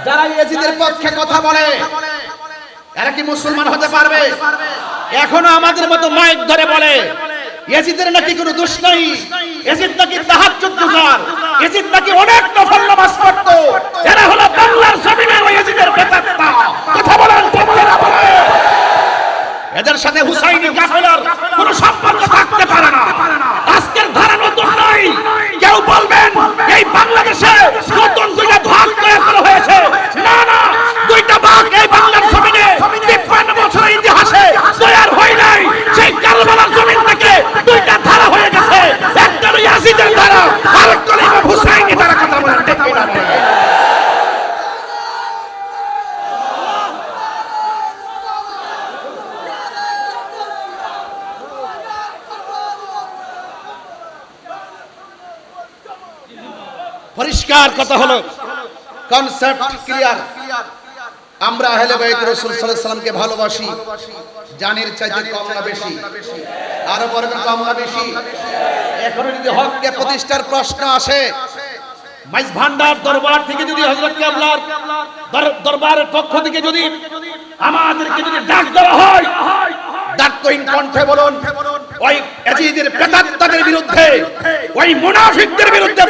যারা ইয়াজিদের পক্ষে কথা বলে এরা কি মুসলমান হতে পারবে? এখনো আমাদের মতো মাইক ধরে বলে ইয়াজিদের নাকি কোনো দোষ নাই, ইয়াজিদ নাকি তাহাজ্জুদ গুজার, ইয়াজিদ নাকি অনেক নফল নামাজ পড়তো। এরা হলো বাংলার জমিনের ইয়াজিদের বেতাত্তা। কথা বলেন ঠিক না বলে? এদের সাথে হুসাইনি কাফেলার কোনো সম্পর্ক থাকতে পারে না। আজকের ধারা নতুন নাই। কেউ বলবেন এই বাংলাদেশে নতুন দুইটা ভাগ তৈরি করা হয়েছে, না না, দুইটা ভাগ এই বাংলার জমিনে 53 বছরের ইতিহাসে তৈরি হয় নাই। সেই কারবালার জমিন থেকে দুইটা ধারা হয়ে গেছে, একটা হলো ইয়াজিদের ধারা, আরেকটা হলো ইমাম হুসাইনি ধারা। কথা বলেন ঠিক না? পরিষ্কার কথা হলো, কনসেপ্ট ক্লিয়ার। আমরা আহলে বাইত রাসূল সাল্লাল্লাহু আলাইহি ওয়াসাল্লামকে ভালোবাসি, জানের চাইতে কম না বেশি? আরো বলবেন কম না বেশি? এখন যদি হককে প্রতিষ্ঠার প্রশ্ন আসে, মাইজ ভান্ডার দরবার থেকে যদি হযরত কেবলার দরবারের পক্ষ থেকে যদি আমাদেরকে যদি ডাক দেওয়া হয়, ডাকতহীন কণ্ঠে বলুন ওই ইয়াজিদের প্রেতাত্মাদের বিরুদ্ধে, ওই মুনাফিকদের বিরুদ্ধে